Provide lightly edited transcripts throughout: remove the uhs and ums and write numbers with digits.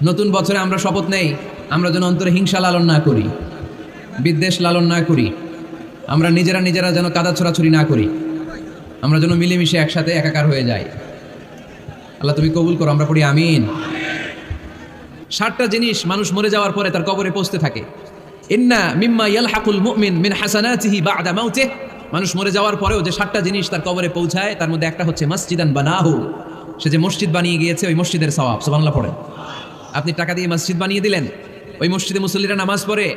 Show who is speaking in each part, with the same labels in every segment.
Speaker 1: নতুন বছরে আমরা শপথ নেই, আমরা যেন অন্তরে হিংসা লালন না করি, বিদ্বেষ লালন না করি, আমরা নিজেরা নিজেরা যেন কাদা ছোড়াছুরি না করি, আমরা যেন মিলেমিশে একসাথে একাকার হয়ে যাই। আল্লাহ তুমি কবুল করো, আমরা পড়ি আমিন। 60টা জিনিস মানুষ মরে যাওয়ার পরে তার কবরে পৌঁছতে থাকে। ইন্না মিম্মা ইয়ালহাকুল মুমিন মিন হাসানাতিহি বা'দা মাউতিহি, মানুষ মরে যাওয়ার পরেও যে 60টা জিনিস তার কবরে পৌঁছায় তার মধ্যে একটা হচ্ছে মসজিদান বানাহু, সে যে মসজিদ বানিয়ে গিয়েছে ওই মসজিদের সওয়াব। সুবহানাল্লাহ পড়েন। আপনি টাকা দিয়ে মসজিদ বানিয়ে দিলেন, ওই মসজিদে মুসল্লিরা নামাজ পড়ে,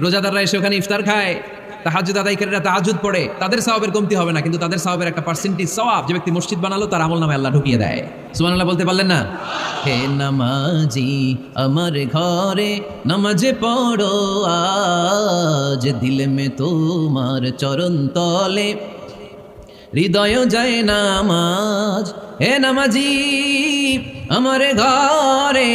Speaker 1: রোজাদাররা এসে ওখানে ইফতার খায়, তাহাজ্জুদ আদায়কারীরা তাহাজ্জুদ পড়ে, তাদের সওয়াবের কমতি হবে না, কিন্তু তাদের সওয়াবের একটা পার্সেন্টেজ সওয়াব যে ব্যক্তি মসজিদ বানালো তার আমলনামায় আল্লাহ ঢুকিয়ে দেয়। সুবহানাল্লাহ বলতে পারলেন না? হে নামাজি আমার ঘরে নামাজে পড়ো আজ, দিলে মে তোমার চরণ তলে হৃদয় যায় নামাজ। হে নামাজি আমার ঘরে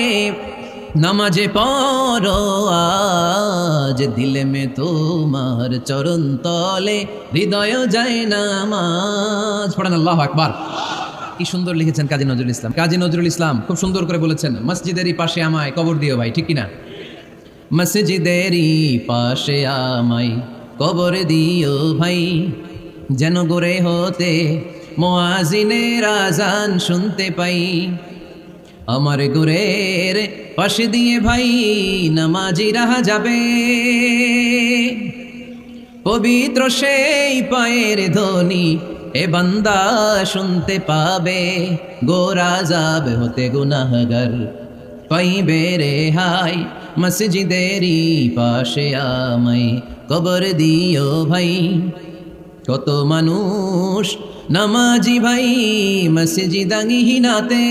Speaker 1: নামাজে পড়ো আজ, দিলে মে তোমার চরণ তলে হৃদয় যায় নামাজ। পড়েন আল্লাহু আকবার। কি সুন্দর লিখেছেন কাজী নজরুল ইসলাম। কাজী নজরুল ইসলাম খুব সুন্দর করে বলেছেন, মসজিদেরই পাশে আমায় কবর দিও ভাই, ঠিক কিনা? মসজিদেরই পাশে আমায় কবর দিও ভাই, যেন গোরে হতে মুয়াজ্জিনের আযান শুনতে পাই। আমার গোরের পাশে দিয়ে ভাই নামাজিরা যাবে, পবিত্র সেই পায়ের ধ্বনি এ বান্দা শুনতে পাবে। গোরা যাবে হতে গুনাহগার পাইবে রেহাই, মসজিদেরই পাশে আমায় কবর দিও ভাই। কত মানুষ নামাজি ভাই মসজিদাঙ্গিহীনাতে,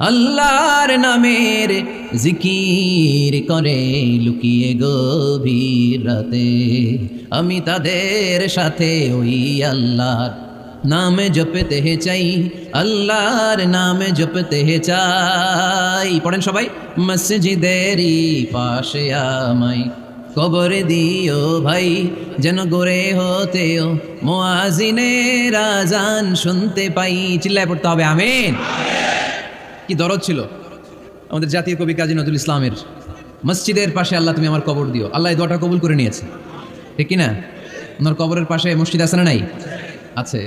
Speaker 1: আল্লাহর নামের জিকির করে লুকিয়ে গভীর রাতে। আমি তাদের সাথে ওই আল্লাহর নামে জপতে চাই, আল্লাহর নামে জপতে চাই। পড়েন সবাই, মসজিদেরই পাশে আমায় কবর দিও ভাই, যেন গোরে হতেও মুয়াজ্জিনের আযান শুনতে পাই। চিল্লায় পড়তে হবে আমিন। কি দরদ ছিল আমাদের জাতীয় কবি কাজী নজরুল ইসলামের, মসজিদের পাশে আল্লাহ তুমি আমার কবর দিও। আল্লাহ এই দোয়াটা কবুল করে নিয়েছে, ঠিক কিনা? ওনার কবরের পাশে মসজিদ আছে না নাই? আছে।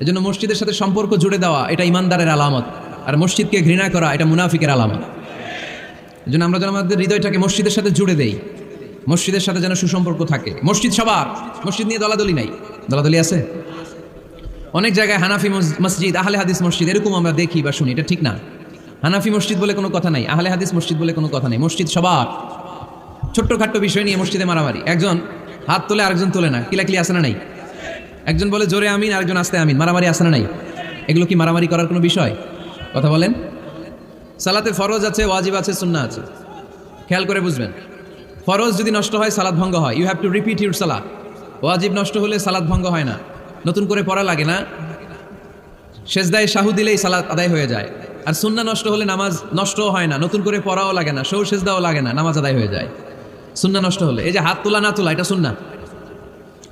Speaker 1: এজন্য মসজিদের সাথে সম্পর্ক জুড়ে দেওয়া এটা ইমানদারের আলামত, আর মসজিদকে ঘৃণা করা এটা মুনাফিকের আলামত। এজন্য আমরা যেন আমাদের হৃদয়টাকে মসজিদের সাথে জুড়ে দেই, মসজিদের সাথে যেন সুসম্পর্ক থাকে। মসজিদ সবার, মসজিদ নিয়ে দলাদলি নাই। দলাদলি আছে অনেক জায়গায়, হানাফি মসজিদ, আহলে হাদিস মসজিদ, এরকম আমরা দেখি বা শুনি, এটা ঠিক না। হানাফি মসজিদ বলে কোনো কথা নাই, আহলে হাদিস মসজিদ বলে কোনো কথা নেই। মসজিদ সবার। ছোট্টখাট্ট বিষয় নিয়ে মসজিদে মারামারি, একজন হাত তোলে আরেকজন তোলে না, কিলাকিলি আসে না নাই? একজন বলে জোরে আমিন, আরেকজন আস্তে আমিন, মারামারি আসে না নাই? এগুলো কি মারামারি করার কোনো বিষয়? কথা বলেন। সালাতে ফরজ আছে, ওয়াজিব আছে, সুন্নাহ আছে, খেয়াল করে বুঝবেন। ফরজ যদি নষ্ট হয় সালাত ভঙ্গ হয়, you have to repeat your সালাত। ওয়াজিব নষ্ট হলে সালাত ভঙ্গ হয় না, নতুন করে পড়া লাগে না, সেজদায় শাহু দিলেই সালাত আদায় হয়ে যায়। আর সুন্নাহ নষ্ট হলে নামাজ নষ্টও হয় না, নতুন করে পড়াও লাগে না, সৌ সেজদাও লাগে না, নামাজ আদায় হয়ে যায়। সুন্নাহ নষ্ট হলে, এই যে হাত তোলা না তোলা এটা সুন্নাহ,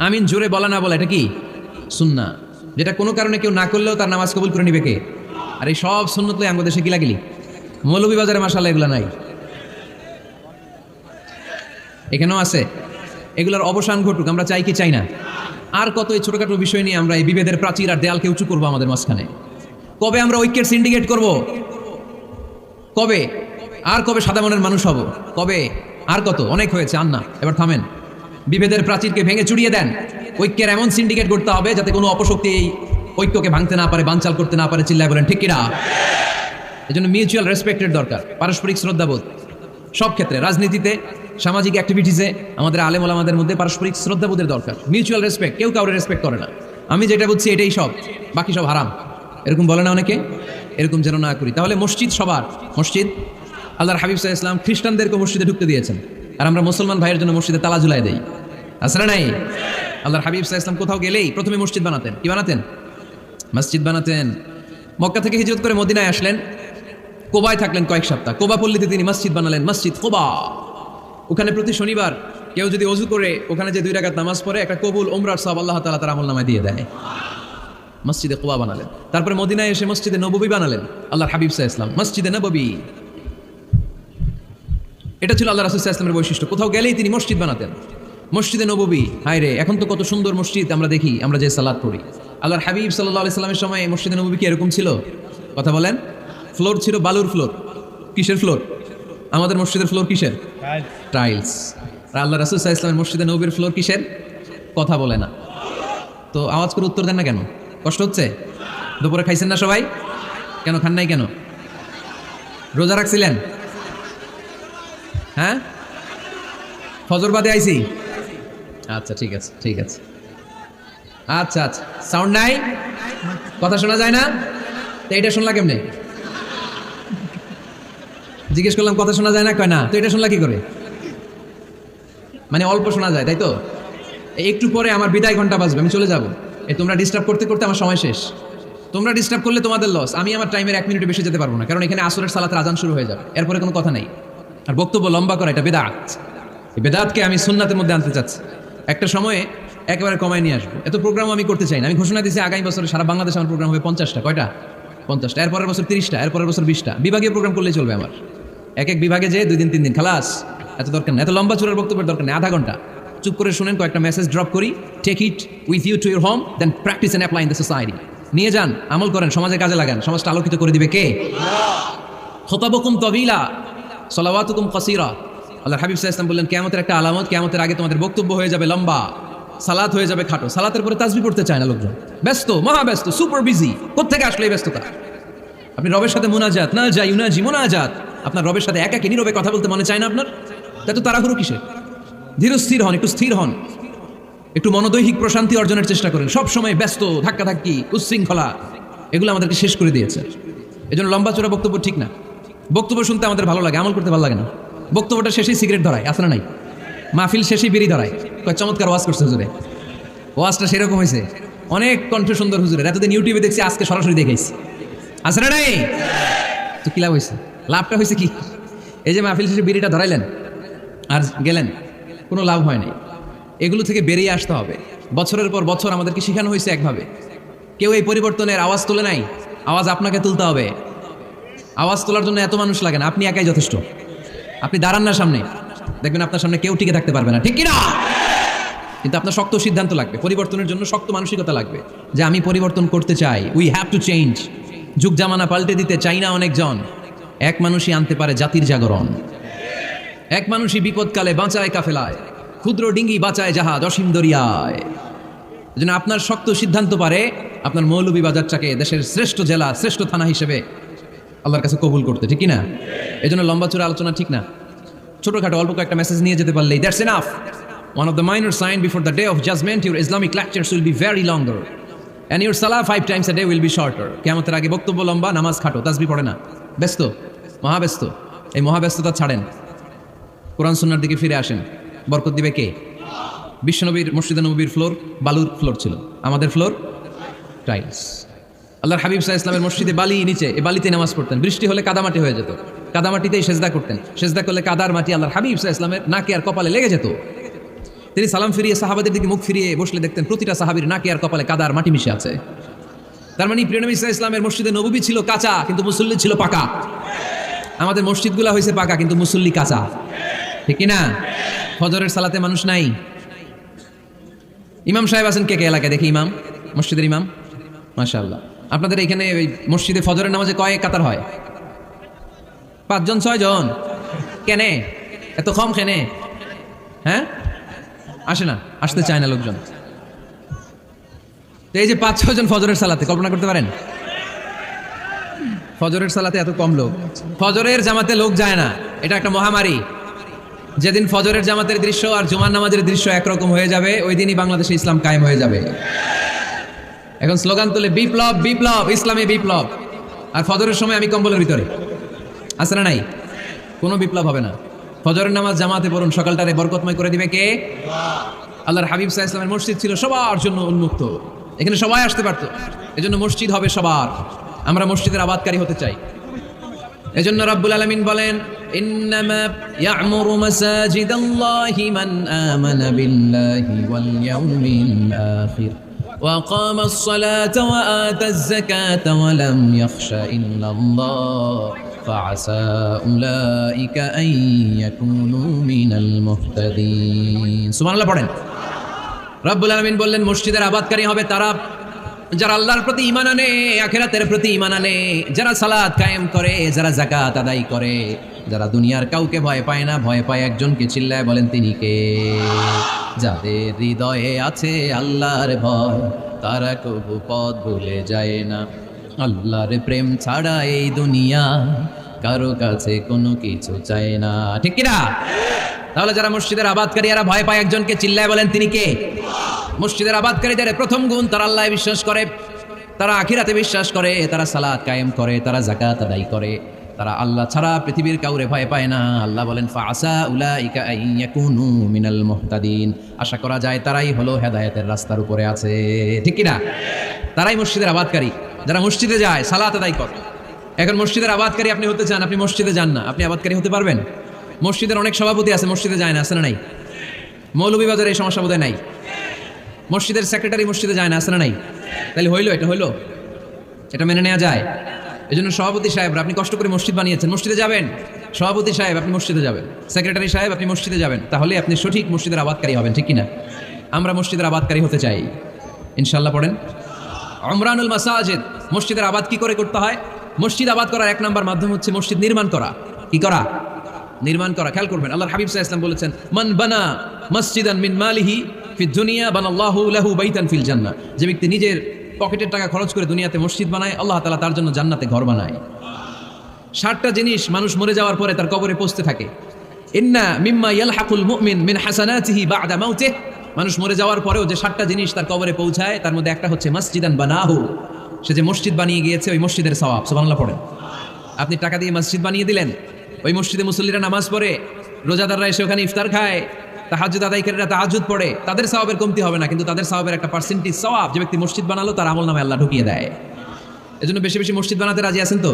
Speaker 1: আমিন জোরে বলা না বলা এটা কি সুন্নাহ, যেটা কোনো কারণে কেউ না করলেও তার নামাজ কবুল করে নিবে কে? আর এই সব সুন্নত লই আমাদের দেশে গিলাগিলি। মৌলভীবাজারে মাশাআল্লাহ এগুলো নাই, এখানেও আছে। এগুলোর অবসান ঘটুক, আমরা চাই কি চাই না? আর কত এই ছোটখাটো বিষয় নিয়ে আমরা এই বিভেদের প্রাচীর আর দেয়ালকে উঁচু করবো আমাদের মাঝখানে? কবে আমরা ঐক্যের সিন্ডিকেট করব? কবে? আর কবে সাদা মনের মানুষ হব? কবে? আর কত? অনেক হয়েছে, আর না, এবার থামেন। বিভেদের প্রাচীরকে ভেঙে চুড়িয়ে দেন। ঐক্যের এমন সিন্ডিকেট করতে হবে যাতে কোনো অপশক্তি এই ঐক্যকে ভাঙতে না পারে, বানচাল করতে না পারে। চিল্লায় বলেন ঠিক কিনা? এজন্য মিউচুয়াল রেসপেক্টের দরকার, পারস্পরিক শ্রদ্ধাবোধ সব ক্ষেত্রে, রাজনীতিতে, সামাজিক অ্যাক্টিভিটিসে আমাদের আলেম ওলামাদের মধ্যে পারস্পরিক শ্রদ্ধাবোধের দরকার। মিউচুয়াল রেসপেক্ট, কেউ কাউরে রেসপেক্ট করে না, আমি যেটা বুঝছি এটাই সব, বাকি সব হারাম, এরকম বলে না অনেকে? এরকম যেন না করি। তাহলে মসজিদ সবার। মসজিদ, আল্লাহর হাবিব সাল্লাল্লাহু আলাইহি ওয়াসাল্লাম খ্রিস্টানদেরকে মসজিদে ঢুকতে দিয়েছেন, আর আমরা মুসলমান ভাইয়ের জন্য মসজিদে তালা ঝুলাই দেই, আছে না নাই? আল্লাহর হাবিব সাল্লাল্লাহু আলাইহি ওয়াসাল্লাম কোথাও গেলেই প্রথমে মসজিদ বানাতেন। কি বানাতেন? মসজিদ বানাতেন। মক্কা থেকে হিজরত করে মদিনায় আসলেন, কোবায় থাকলেন কয়েক সপ্তাহ। কোবা পল্লীতে তিনি মসজিদ বানালেন, মসজিদ কোবা। ওখানে প্রতি শনিবার কেউ যদি অজু করে ওখানে যে 2 রাকাত নামাজ পড়ে, একটা কবুল উমরার সওয়াব আল্লাহ তাআলা তার আমলনামায় দিয়ে দেয়। মসজিদে কুবা বানালেন। তারপরে মদিনায় এসে মসজিদে নববী বানালেন আল্লাহর হাবিব সাল্লাল্লাহু আলাইহি ওয়াসাল্লাম, মসজিদে নববী। এটা ছিল আল্লাহ রাসূল সাল্লাল্লাহু আলাইহি ওয়াসাল্লামের বৈশিষ্ট্য। কোথাও গেলেই তিনি মসজিদ বানাতেন, মসজিদে নববী। হায় রে, এখন তো কত সুন্দর মসজিদ আমরা দেখি, আমরা যে সালাত পড়ি। আল্লাহর হাবিব সাল্লাল্লাহু আলাইহি ওয়াসাল্লামের সময় মসজিদে নববী কি এরকম ছিল? কথা বলেন। ফ্লোর ছিল বালুর ফ্লোর। কিসের ফ্লোর? আমাদের মসজিদের ফ্লোর কিসের? টাইলস। আর আল্লাহ রাসূল সাল্লাল্লাহু আলাইহি ওয়াসাল্লামের মসজিদে নববীর ফ্লোর কিসের? কথা বলে না। তো আওয়াজ করে উত্তর দেন না কেন? কষ্ট হচ্ছে? দুপুরে খাইছেন না সবাই? কেন খান নাই কেন? রোজা রাখছিলেন? হ্যাঁ, ফজর বাদে আইছি। আচ্ছা ঠিক আছে, ঠিক আছে। আচ্ছা আচ্ছা, সাউন্ড নাই, কথা শোনা যায় না? তো এটা শুনলা কেমনে? জিজ্ঞেস করলাম কথা শোনা যায় না, কয় না। তো এটা শুনলা কি করে? মানে অল্প শোনা যায়, তাই তো? একটু পরে আমার বিদায় ঘন্টা বাজবে, আমি চলে যাব। তোমরা ডিস্টার্ব করতে করতে আমার সময় শেষ। তোমরা ডিস্টার্ব করলে তোমাদের লস। আমি আমার টাইমের 1 মিনিটে বেশি যেতে পারবো না, কারণ এখানে আসরের সালাতের আজান শুরু হয়ে যাবে, এরপরে কোনো কথা নেই। আর বক্তব্য লম্বা করা এটা বেদাত। এই বেদাতকে আমি সুন্নাতের মধ্যে আনতে চাচ্ছি। একটা সময়ে একেবারে কমায় নিয়ে আসবো। এত প্রোগ্রাম আমি করতে চাই না। আমি ঘোষণা দিয়েছি আগামী বছরে সারা বাংলাদেশে আমার প্রোগ্রাম হবে 50টা। কয়টা? 50টা। এরপরের বছর 30টা, এরপরের বছর 20টা। বিভাগীয় প্রোগ্রাম করলেই চলবে আমার। এক এক বিভাগে যে 2 দিন 3 দিন খালাস। এত দরকার নেই, এত লম্বা চূড়ার বক্তব্যের দরকার নেই। আধা ঘন্টা চুপ করে শুনেন, কয়েকটা মেসেজ ড্রপ করি, take it with you to your home, then practice and apply in the society. নিয়ে যান, আমল করেন, সমাজে কাজে লাগান। সমাজটা আলোকিত করে দিবে কে? খুতাবুকুম তাবিলা সালাওয়াতুকুম কাসীরা। আল্লাহর হাবিব সাল্লাল্লাহু আলাইহি ওয়াসাল্লাম বললেন, কিয়ামতের একটা আলামত, কিয়ামতের আগে তোমাদের বক্তব্য হয়ে যাবে লম্বা, সালাত হয়ে যাবে খাটো। সালাতের পরে তাসবিহ পড়তে চায় না লোকজন, ব্যস্ত, মহা ব্যস্ত, সুপার বিজি। কোত্থেকে আসলে এই ব্যস্ততা? আপনি রবের সাথে মুনাজাত, না যাই ইউনাজি মুনাজাত, আপনার রবের সাথে একা কি নীরবে কথা বলতে মনে চায় না আপনার? তাই তো তাড়াহুড়ো কিসের? ধীরস্থির হন, একটু স্থির হন, একটু মনোদৈহিক প্রশান্তি অর্জনের চেষ্টা করেন। সব সময় ব্যস্ত, ধাক্কাধাক্কি, উচ্ছৃঙ্খলা, এগুলো আমাদেরকে শেষ করে দিয়েছে। এজন্য লম্বা চোরা বক্তব্য ঠিক না। বক্তব্য শুনতে আমাদের ভালো লাগে, আমল করতে ভালো লাগে না। বক্তব্যটা শেষেই সিগারেট ধরায়, আছে না নাই? মাহফিল শেষেই বিড়ি ধরায়, কয় চমৎকার ওয়াজ করছে হুজুরে। ওয়াজটা সেরকম হয়েছে, অনেক কণ্ঠ সুন্দর হুজুরের। এতদিন ইউটিউবে দেখছি, আজকে সরাসরি দেখাইছি, আছে না নাই? তো কি লাভ হয়েছে? লাভটা হয়েছে কি? এই যে মাহফিল শেষে বিড়িটা ধরাইলেন আর গেলেন, কোনো লাভ হয় নাই। এগুলো থেকে বেরিয়ে আসতে হবে। বছরের পর বছর আমাদেরকে শেখানো হয়েছে একভাবে। কেউ এই পরিবর্তনের আওয়াজ তোলে নাই। আওয়াজ আপনাকে তুলতে হবে। আওয়াজ তোলার জন্য এত মানুষ লাগে না, আপনি একাই যথেষ্ট। আপনি দাঁড়ান না সামনে, দেখবেন আপনার সামনে কেউ টিকে থাকতে পারবে না, ঠিক কিনা? কিন্তু আপনার শক্ত সিদ্ধান্ত লাগবে, পরিবর্তনের জন্য শক্ত মানসিকতা লাগবে, যে আমি পরিবর্তন করতে চাই। We have to change. যুগ জামানা পাল্টে দিতে চাই না অনেকজন। এক মানুষই আনতে পারে জাতির জাগরণ। এক মানুষই বিপদকালে বাঁচায় কাফেলায়, ক্ষুদ্র ডিঙ্গি বাঁচায় জাহাজ অসীম দরিয়ায়। এজন্য আপনার শক্ত সিদ্ধান্ত পারে আপনার মৌলভীবাজারটাকে দেশের শ্রেষ্ঠ জেলা, শ্রেষ্ঠ থানা হিসেবে আল্লাহর কাছে কবুল করতে, ঠিক কিনা? এজন্য লম্বা চূড়া আলোচনা ঠিক না। ছোটখাটো অল্প কয়েকটা মেসেজ নিয়ে যেতে পারলেই that's enough. One of the minor signs before the day of judgment, your Islamic lectures will be very longer and your salah 5 times a day will be shorter. কিয়ামতের আগে বক্তব্য লম্বা, নামাজ খাটো, তাসবিহ পড়ে না, ব্যস্ত, মহাব্যস্ত। এই মহাব্যস্ততা ছাড়েন, কোরআন সুন্নাহর দিকে ফিরে আসেন। বরকত দিবে কে? বিশ্বনবীর মসজিদে নববীর ফ্লোর বালুর ফ্লোর ছিল, আমাদের ফ্লোর টাইলস। আল্লাহর হাবিব সাল্লাল্লাহু আলাইহি ওয়াসাল্লামের মসজিদে বালি নিচে, এই বালিতে নামাজ পড়তেন। বৃষ্টি হলে কাদামাটি হয়ে যেত, কাদামাটিতেই সেজদা করতেন। সেজদা করলে কাদার মাটি আল্লাহর হাবিব সাল্লাল্লাহু আলাইহি ওয়াসাল্লামের নাকে আর কপালে লেগে যেত। তিনি সালাম ফিরিয়ে সাহাবাদের দিকে মুখ ফিরিয়ে বসলে দেখতেন প্রতিটা সাহাবীর নাকে আর কপালে কাদার মাটি মিশে আছে। তার মানে প্রিয় নবী সাল্লাল্লাহু আলাইহি ওয়াসাল্লামের মসজিদে নববী ছিল কাঁচা, কিন্তু মুসল্লি ছিল পাকা। আমাদের মসজিদগুলো হয়েছে পাকা, কিন্তু মুসল্লি কাঁচা, ঠিক কিনা? ফজরের সালাতে মানুষ নাই। ইমাম সাহেব আছেন কে কে এলাকায়? দেখি ইমাম, মসজিদের ইমাম, মাশাআল্লাহ। আপনাদের এখানে ওই মসজিদে ফজরের নামাজে কয়েক কাতার হয়? 5 জন 6 জন? কেনে এত কম? কেনে? হ্যাঁ, আসে না, আসতে চায় না লোকজন। তো এই যে 5-6 জন ফজরের সালাতে, কল্পনা করতে পারেন? ফজরের সালাতে এত কম লোক, ফজরের জামাতে লোক যায় না, এটা একটা মহামারী। যেদিন ফজরের জামাতের দৃশ্য আর জুমার নামাজের দৃশ্য একরকম হয়ে যাবে, ওই দিনই বাংলাদেশে ইসলাম কায়েম হয়ে যাবে। এখন স্লোগান তুলে বিপ্লব, বিপ্লব, ইসলামী বিপ্লব। আর ফজরের সময় আমি কম্বলের ভিতরে, আছে না নাই? কোনো বিপ্লব হবে না। ফজরের নামাজ জামাতে পড়ুন, সকালটারে বরকতময় করে দিবে কে? আল্লাহর হাবিব সাল্লাল্লাহু আলাইহি ওয়াসাল্লামের মসজিদ ছিল সবার জন্য উন্মুক্ত, এখানে সবাই আসতে পারত। এজন্য মসজিদ হবে সবার। আমরা মসজিদের আবাদকারী হতে চাই। এজন্য রাব্বুল আলামিন বলেন, ইন্নামা ইয়া'মুরু মাসাজিদাল্লাহি মান আমানা বিল্লাহি ওয়াল ইয়াউমিল আখির وأقام الصلاة وآتى الزكاة ولم يخش إلا الله فعسى أولئك أن يكونوا من المهتدين سبحان الله পড়েন রব্বুল আলামিন বললেন মসজিদের আবাদকারী হবে তারা যারা আল্লাহর প্রতি ঈমান আনে আখিরাতের প্রতি ঈমান আনে যারা সালাত কায়েম করে যারা যাকাত আদায় করে যারা দুনিয়ার কাউকে ভয় পায় না ভয় পায় একজনকে চিল্লায় বলেন তিনি কে যাদের হৃদয়ে আছে আল্লাহর ভয় তারা কবু পথ ভুলে যায় না আল্লাহর প্রেম ছাড়া এই দুনিয়া কারো কাছে কোনো কিছু চায় না ঠিক কি না তাহলে যারা মসজিদের আবাদকারী এরা ভয় পায় একজনকে চিল্লায় বলেন তিনি কে মসজিদের আবাদকারীদের প্রথম গুণ তারা আল্লাহয় বিশ্বাস করে তারা আখিরাতে বিশ্বাস করে তারা সালাত কায়েম করে তারা যাকাত আদায় করে তারা আল্লাহ ছাড়া পৃথিবীর কাউরে ভয় পায় না আল্লাহ বলেন ফাআসা উলাইকা আইয়াকুনু মিনাল মুহতাদিন আশা করা যায় তারাই হলো হেদায়েতের রাস্তার উপরে আছে ঠিক কি না তারাই মসজিদের আবাদকারী যারা মসজিদে যায় সালাত আদায় করে এখন মসজিদের আবাদকারী আপনি হতে চান আপনি মসজিদে যান না আপনি আবাদকারী হতে পারবেন মসজিদের অনেক সভাপতি আছে মসজিদে যায় না আছে না নাই মৌলভীবাজারে এই সমস্যা বোধহয় নাই মসজিদের সেক্রেটারি মসজিদে যায় না আছে না নাই তাহলে হইলো এটা মেনে নেওয়া যায় এই জন্য সভাপতি সাহেবরা আপনি কষ্ট করে মসজিদ বানিয়েছেন মসজিদে যাবেন সভাপতি সাহেব আপনি মসজিদে যাবেন সেক্রেটারি সাহেব আপনি মসজিদে যাবেন তাহলে আপনি সঠিক মসজিদের আবাদকারী হবেন ঠিক কিনা আমরা মসজিদের আবাদকারী হতে চাই ইনশাআল্লাহ পড়েন উমরানুল মাসাজিদ মসজিদের আবাদ কি করে করতে হয় মসজিদ আবাদ করার এক নাম্বার মাধ্যম হচ্ছে মসজিদ নির্মাণ করা কি করা নির্মাণ করা খেয়াল করবেন আল্লাহর হাবিব সাল্লাল্লাহু আলাইহি ওয়াসাল্লাম বলেছেন মান বানা মসজিদান মিন মালিহি ফিদ দুনিয়া বানাল্লাহু লাহু বাইতান ফিল জান্নাহ যে ব্যক্তি নিজের পকেটের টাকা খরচ করে দুনিয়াতে মসজিদ বানায় আল্লাহ তাআলা তার জন্য জান্নাতে ঘর বানায় 60টা জিনিস মানুষ মরে যাওয়ার পরে তার কবরে পৌঁছতে থাকে ইন্না মিম্মা ইয়ালহাকুল মুমিন মিন হাসানাতিহি বা'দা মাউতিহি মানুষ মরে যাওয়ার পরেও যে 60টা জিনিস তার কবরে পৌঁছায় তার মধ্যে একটা হচ্ছে মসজিদান বানাহু সে যে মসজিদ বানিয়ে গিয়েছে ওই মসজিদের সওয়াব সুবহানাল্লাহ পড়েন আপনি টাকা দিয়ে মসজিদ বানিয়ে দিলেন ওই মসজিদে মুসল্লিরা নামাজ পড়ে রোজাদাররা এসে ওখানে ইফতার খায় তাহাজ্জুদ আদায়কারীরা তাহাজ্জুদ পড়ে তাদের সওয়াবের কমতি হবে না কিন্তু তাদের সওয়াবের একটা পার্সেন্টেজ সওয়াব যে ব্যক্তি মসজিদ বানালো তার আমলনামায় আল্লাহ ঢুকিয়ে দেয় এজন্য বেশি বেশি মসজিদ বানাতে রাজি আছেন তো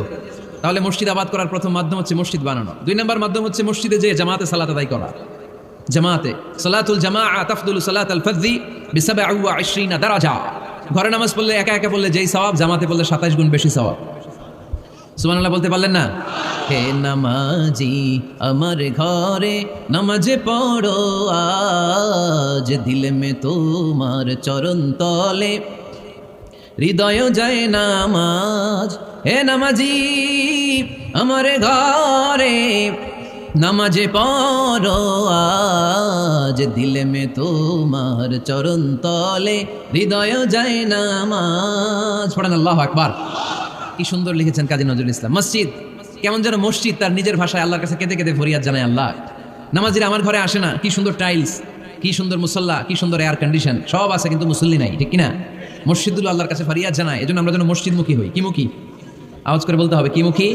Speaker 1: তাহলে মসজিদ আবাদ করার প্রথম মাধ্যম হচ্ছে মসজিদ বানানো 2 নম্বর মাধ্যম হচ্ছে মসজিদে যে জামাতে সালাত আদায় করা জামাতে সালাতুল জামাআ তাফদুলু সালাতাল ফাযি বি27 দারাজা ঘরে নামাজ পড়লে একা একা পড়লে যেই সওয়াব জামাতে পড়লে 27 গুণ বেশি সওয়াব সুবহানাল্লাহ বলতে পারলেন না হে নামাজি আমার ঘরে নামাজে পড়ো আজ দিলে মে তোমার চরণ তলে হৃদয় যায় নামাজ হে নামাজি আমার ঘরে নামাজে পড়ো আজ দিলে মে তোমার চরণ তলে হৃদয় যায় নামাজ পড়েন আল্লাহু আকবার কি সুন্দর লিখেছেন কাজী নজরুল ইসলাম মসজিদ কেমন যেন মসজিদ তার নিজের ভাষায় আল্লাহর কাছে কেঁদে কেঁদে ফরিয়াদ জানায় আল্লাহ নামাজিরা আমার ঘরে আসে না কি সুন্দর টাইলস কি সুন্দর মুসল্লা কি সুন্দর এয়ার কন্ডিশন সব আছে কিন্তু মুসল্লি নাই ঠিক কিনা মসজিদুল আল্লাহর কাছে ফরিয়াদ জানায় এজন্য আমরা যেন মসজিদমুখী হই কি মুখী আওয়াজ করে বলতে হবে কি মুখী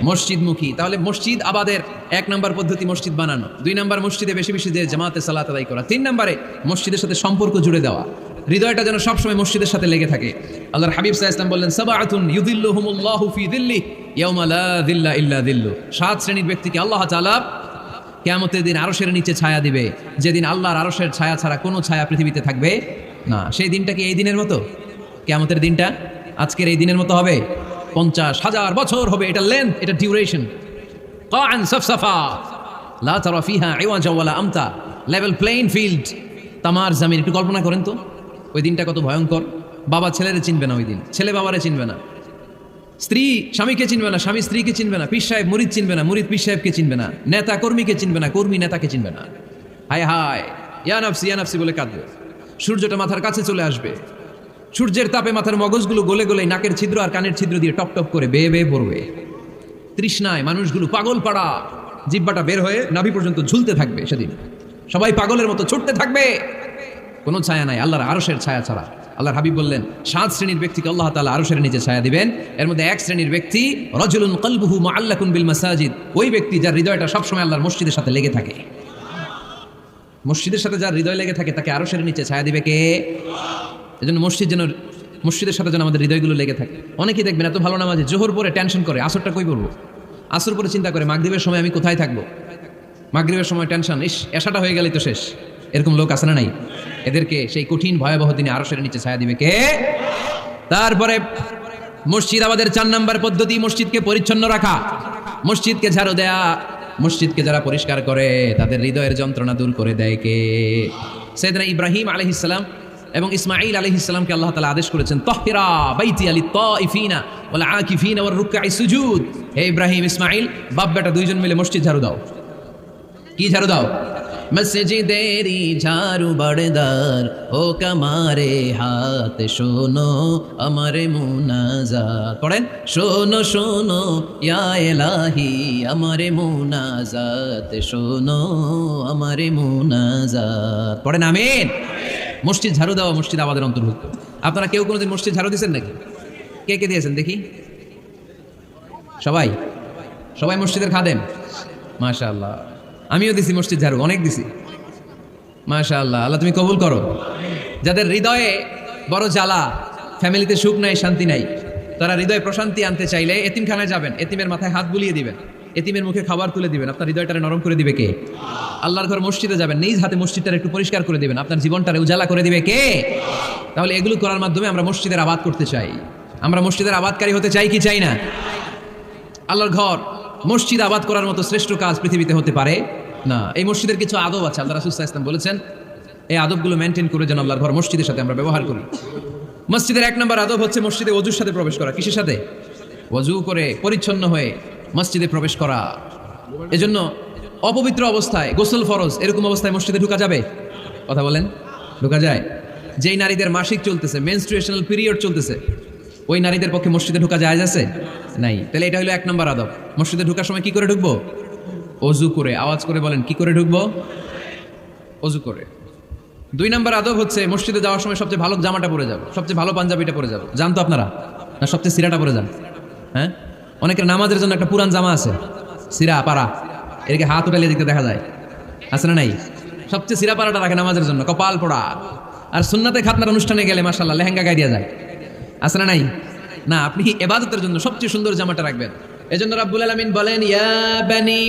Speaker 1: মসজিদমুখী তাহলে মসজিদ আবাদের 1 নম্বর পদ্ধতি মসজিদ বানানো 2 নম্বর মসজিদে বেশি বেশি যে জামাতে সালাত আদায় করা 3 নম্বরে মসজিদের সাথে সম্পর্ক জুড়ে দেওয়া হৃদয়টা যেন সবসময় মসজিদের সাথে লেগে থাকে আল্লাহর হাবিব সাল্লাল্লাহু আলাইহি ওয়াসাল্লাম বললেন সাবআতুন ইউযিল্লুহুমুল্লাহু ফি যিল্লিহি ইয়াওমা লা যিল্লা ইল্লা যিল্লু 7 শ্রেণীর ব্যক্তিকে আল্লাহ তাআলা কিয়ামতের দিন আরশের নিচে ছায়া দিবে যেদিন আল্লাহর আরশের ছায়া ছাড়া কোনো ছায়া পৃথিবীতে থাকবে না সেই দিনটা কি এই দিনের মতো কিয়ামতের দিনটা আজকের এই দিনের মতো হবে 50,000 বছর হবে এটা লেন্থ এটা ডিউরেশন কাআন সাফসাফা লা তারা ফিহা ইওয়াজা ওয়ালা আমতা লেভেল প্লেইং ফিল্ড তামার জমিন একটু কল্পনা করেন তো ওই দিনটা কত ভয়ঙ্কর বাবা ছেলেরে চিনবে না ওই দিন ছেলে বাবারে চিনবে না স্ত্রী স্বামীকে চিনবে না স্বামী স্ত্রীকে চিনবে না পীর সাহেব মুরিদ চিনবে না মুরিদ পীর সাহেবকে চিনবে না নেতা কর্মীকে চিনবে না কর্মী নেতাকে চিনবে না হায় হায় ইয়া নাফসি বলে কাঁদবে সূর্যটা মাথার কাছে চলে আসবে সূর্যের তাপে মাথার মগজগুলো গলে গলে নাকের ছিদ্র আর কানের ছিদ্র দিয়ে টপ টপ করে বেয়ে বেয়ে পড়বে তৃষ্ণায় মানুষগুলো পাগল পাড়া জিহ্বাটা বের হয়ে নাভি পর্যন্ত ঝুলতে থাকবে সেদিন সবাই পাগলের মতো ছুটতে থাকবে কোনো ছায়া নাই আল্লাহর আরশের ছায়া ছাড়া আল্লাহর হাবিব বললেন 7 শ্রেণীর ব্যক্তিকে আল্লাহ তাআলা আরশের নিচে ছায়া দিবেন এর মধ্যে 1 শ্রেণীর ব্যক্তি রাজুলুন কলবুহু মুআল্লাকুন বিল মাসাজিদ ওই ব্যক্তি যার হৃদয়টা সব সময় আল্লাহর মসজিদের সাথে লেগে থাকে মসজিদের সাথে যার হৃদয় লেগে থাকে তাকে আরশের নিচে ছায়া দিবে কে এজন্য মসজিদের সাথে যেন আমাদের হৃদয়গুলো লেগে থাকে অনেকেই দেখবেন এত ভালো নামাজে জোহর পরে টেনশন করে আসরটা কই পড়বো আসর পরে চিন্তা করে মাগরিবের সময় আমি কোথায় থাকবো মাগরিবের সময় টেনশন এশাটা হয়ে গেলেই তো শেষ এরকম লোক আছে না নাই? এদেরকে সেই কঠিন ভয়াবহ দিনে আরশের নিচে ছায়া দিবে কে? তারপরে মসজিদ আমাদের 4 নাম্বার পদ্ধতি, মসজিদকে পরিচ্ছন্ন রাখা, মসজিদকে ঝাড়ু দেয়া। মসজিদকে যারা পরিষ্কার করে তাদের হৃদয়ের যন্ত্রণা দূর করে দেয় কে? সাইয়েদনা ইব্রাহিম আলাইহিস সালাম এবং ইসমাঈল আলাইহিস সালামকে আল্লাহ তাআলা আদেশ করেছেন, তাহহিরা বাইতি লিত-তাইফিনা ওয়াল আকিফিনা ওয়ার রুকআই সুজুদ। হে ইব্রাহিম, ইসমাঈল, বাপ বেটা দুইজন মিলে মসজিদ ঝাড়ু দাও। কি ঝাড়ু দাও? মসজিদেরি ঝাড়ু বড়দার ও কামারে হাত শোনো আমারে মুনাজাত। পড়েন, শোনো শোনো ইয়া ইলাহি আমারে মুনাজাত, শোনো আমারে মুনাজাত। পড়েন আমিন। মসজিদ ঝাড়ু দেওয়া মসজিদ আমাদের অন্তর্ভুক্ত। আপনারা কেউ কোনোদিন মসজিদ ঝাড়ু দিয়েছেন নাকি? কে কে দিয়েছেন দেখি? সবাই? সবাই মসজিদের খাদেম? মাশাআল্লাহ। আমিও দিছি মসজিদ ঝাড়ু, অনেক দিছি। মাশাআল্লাহ, আল্লাহ তুমি কবুল করো। যাদের হৃদয়ে বড় জ্বালা, ফ্যামিলিতে সুখ নাই, শান্তি নাই, তারা হৃদয়ে প্রশান্তি আনতে চাইলে এতিমখানায় যাবেন, এতিমের মাথায় হাত বুলিয়ে দিবেন, এতিমের মুখে খাবার তুলে দিবেন। আপনার হৃদয়টারে নরম করে দিবে কে? আল্লাহর ঘর মসজিদে যাবেন, নিজ হাতে মসজিদটারে একটু পরিষ্কার করে দিবেন, আপনার জীবনটারে উজালা করে দিবে কে? তাহলে এগুলো করার মাধ্যমে আমরা মসজিদের আবাদ করতে চাই। আমরা মসজিদের আবাদকারী হতে চাই কি চাই না? আল্লাহর ঘর মসজিদ আবাদ করার মতো শ্রেষ্ঠ কাজ পৃথিবীতে হতে পারে না। এই মসজিদের কিছু আদব আছে, আল্লাহ রাসূল সাল্লাল্লাহু আলাইহি ওয়াসাল্লাম বলেছেন, এই আদবগুলো মেনটেন করে যেন আল্লাহর ঘর মসজিদের সাথে আমরা ব্যবহার করি। মসজিদের 1 নম্বর আদব হচ্ছে মসজিদে ওযুর সাথে প্রবেশ করা। কিসের সাথে? ওযু করে পরিচ্ছন্ন হয়ে মসজিদে প্রবেশ করা। এজন্য অপবিত্র অবস্থায়, গোসল ফরজ, এরকম অবস্থায় মসজিদে ঢোকা যাবে? কথা বলেন, ঢোকা যায়? যেই নারীদের মাসিক চলতেছে, মেনস্ট্রুয়েশনাল পিরিয়ড চলতেছে, ওই নারীদের পক্ষে মসজিদে ঢোকা জায়েজ আছে? নাই। তাহলে এটা হলো 1 নম্বর আদব। মসজিদে ঢোকার সময় কি করে ঢুকবো? ওযু করে। আওয়াজ করে বলেন, কি করে ঢুকবো? ওযু করে। 2 নম্বর আদব হচ্ছে মসজিদে যাওয়ার সময় সবচেয়ে ভালো জামাটা পরে যাবো, সবচেয়ে ভালো পাঞ্জাবিটা পরে যাবো। জানতো আপনারা? না সবচেয়ে সিরাটা পরে যান? হ্যাঁ, অনেকের নামাজের জন্য একটা পুরান জামা আছে, সিরা পাড়া, এদিকে হাত উঠালে দিতে দেখা যায়, আছে না নাই? সবচেয়ে সিরা পাড়াটা রাখে নামাজের জন্য, কপাল পোড়া। আর সুন্নাতে খাতনার অনুষ্ঠানে গেলে মাশাআল্লাহ লেহেঙ্গা গায়ে দেওয়া যায়, আছে না নাই? না, আপনি ইবাদতের জন্য সবচেয়ে সুন্দর জামাটা রাখবেন। এজন্য রাব্বুল আলামিন বলেন, ইয়া বানি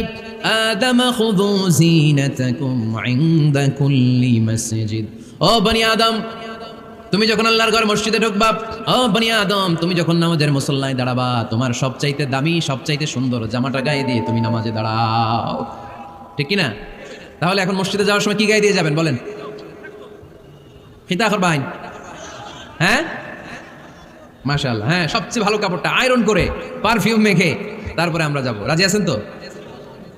Speaker 1: আদম খুযু জিনাতাকুম ইনদা কুল্লি মসজিদ। ও বনি আদম, তুমি যখন আল্লাহর ঘর মসজিদে ঢুকবা, ও বনি আদম, তুমি যখন নামাজের মুসল্লায় দাঁড়াবা, তোমার সবচাইতে দামি, সবচাইতে সুন্দর জামাটা গায়ে দিয়ে তুমি নামাজে দাঁড়াও। ঠিক কি না? তাহলে এখন মসজিদে যাওয়ার সময় কি গায়ে দিয়ে যাবেন বলেন? খিতা করবেন? হ্যাঁ, মাশাআল্লাহ। হ্যাঁ, সবচেয়ে ভালো কাপড়টা আয়রন করে, পারফিউম মেখে তারপরে আমরা যাব। রাজি আছেন তো?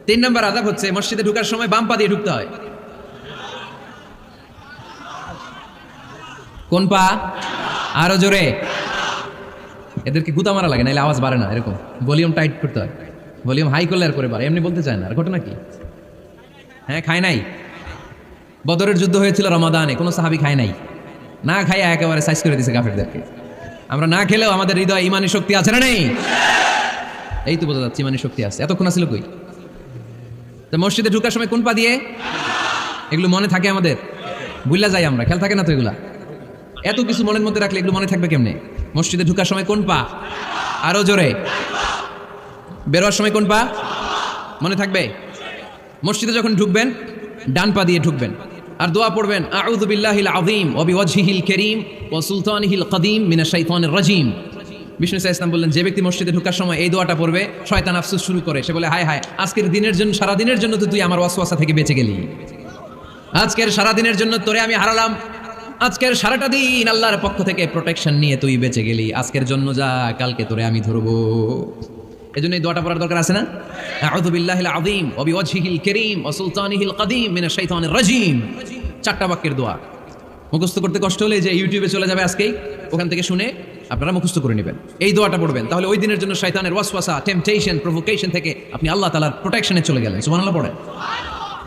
Speaker 1: 3 নম্বর আদব হচ্ছে মসজিদে ঢোকার সময় বাম পা দিয়ে ঢুকতে হয়। কোন পা? আরো জোরে। এদেরকে গুতা মারা লাগে, নাইলে আওয়াজ বাড়ে না। এরকম ভলিউম টাইট করতে হয়, ভলিউম হাই করলে আর করে বাড়ে, এমনি বলতে চায় না। আর ঘটনা কি? হ্যাঁ, খায় নাই? বদরের যুদ্ধ হয়েছিল রমাদানে, কোনো সাহাবী খায় নাই, না খাইয়া একেবারে সাইজ করে দিয়েছে কাফেরদেরকে। আমরা না খেলেও আমাদের হৃদয়ে ইমানি শক্তি আছে না নেই? এই তো বোঝা যাচ্ছে ইমানি শক্তি আছে। এতক্ষণ আসলে কই? তো মসজিদে ঢোকার সময় কোন পা দিয়ে? এগুলো মনে থাকে আমাদের? ভুলা যাই আমরা, খেয়াল থাকে না তো এগুলা? এত কিছু মনের মধ্যে রাখলে এগুলো মনে থাকবে কেমনে? মসজিদে ঢোকার সময় কোন পা? আরো জোরে। বেরোয়ার সময় কোন পা? মনে থাকবে? মসজিদে যখন ঢুকবেন ডান পা দিয়ে ঢুকবেন, আর দোয়া পড়বেন, আউযু বিল্লাহিল আযীম ওয়া বিওয়াজহিল কারীম ওয়া সুলতানিহিল কদীম মিনাশ শাইতানির রাজীম। বিষ্ণু সাল্লাল্লাহু আলাইহি ওয়াসাল্লাম বললেন, যে ব্যক্তি মসজিদে ঢোকার সময় এই দোয়াটা পড়বে, শয়তান আফসোস শুরু করে, সে বলে, হায় হায়, আজকের দিনের জন্য, সারা দিনের জন্য তো তুই আমার ওয়াসওয়াসা থেকে বেঁচে গেলি, আজকের সারা দিনের জন্য তোরে আমি হারালাম, আজকের সারাটা দিন আল্লাহর পক্ষ থেকে প্রোটেকশন নিয়ে তুই বেঁচে গেলি, আজকের জন্য যা, কালকে তোরে আমি ধরবো। এজন্য এই দোয়াটা পড়ার দরকার আছে না? আউযু বিল্লাহিল আযীম ওয়া বিওয়াজহিল কারীম ওয়া সুলতানিহিল কদীম মিনাশ শাইতানির রাজীম। 4টা বাক্যের দোয়া। মুখস্থ করতে কষ্ট হলে যে ইউটিউবে চলে যাবে আজকেই, ওখান থেকে শুনে আপনারা মুখস্থ করে নেবেন, এই দোয়াটা পড়বেন। তাহলে ওই দিনের জন্য শয়তানের ওয়াসওয়াসা, টেম্পটেশন, প্রভোকেশন থেকে আপনি আল্লাহ তাআলার প্রোটেকশনে চলে গেলেন। সুবহানাল্লাহ পড়েন।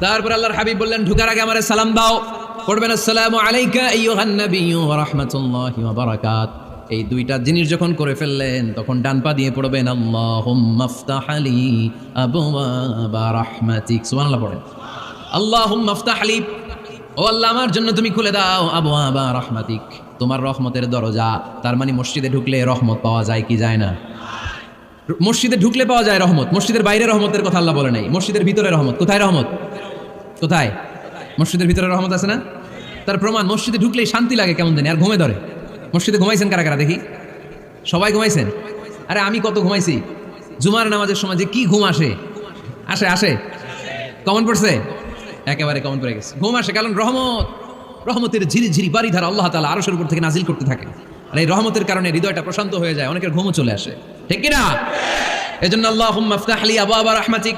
Speaker 1: তারপর আল্লাহর হাবিব বললেন, ঢোকার আগে আমারে সালাম দাও। পড়বেন, আসসালামু আলাইকা আইয়ুহান নাবিয়্যু ওয়া রাহমাতুল্লাহি ওয়া বারাকাত। এই 2টা জিনিস যখন করে ফেললেন, তখন ডান পা দিয়ে পড়বেন, আল্লাহুম্মা আফতাহ লি আবওয়াবা রাহমাতিক। সুবহানাল্লাহ পড়েন। আল্লাহুম্মা আফতাহ লি, ও আল্লাহ আমার জন্য তুমি খুলে দাও আবওয়াবা রাহমাতিক, তোমার রহমতের দরজা। তার মানে মসজিদে ঢুকলে রহমত পাওয়া যায় কি যায় না? মসজিদে ঢুকলে পাওয়া যায় রহমত, মসজিদের বাইরে রহমতের কথা আল্লাহ বলে নাই। মসজিদের ভিতরে রহমত। কোথায় রহমত? কোথায়? মসজিদের ভিতরে রহমত আছে না? তার প্রমাণ মসজিদে ঢুকলেই শান্তি লাগে কেমন জানি, আর ঘুমে ধরে। মসজিদে ঘুমাইছেন কারা কারা দেখি? সবাই ঘুমাইছেন? আরে আমি কত ঘুমাইছি। জুমার নামাজের সময় যে কি ঘুম আসে, আসে আসে, কমন পড়ছে, একেবারে কমন পড়ে গেছে। ঘুম আসে কারণ রহমতের ঝিরি ঝিরি বাড়ি ধারা আল্লাহ তাআলা আরশের উপর থেকে নাজিল করতে থাকে, আর এই রহমতের কারণে হৃদয়টা প্রশান্ত হয়ে যায়, অনেকের ঘুমও চলে আসে, ঠিক কিনা? এজন্য আল্লাহুম্মা ইফতাহ লি আবওয়াবা রাহমাতিক,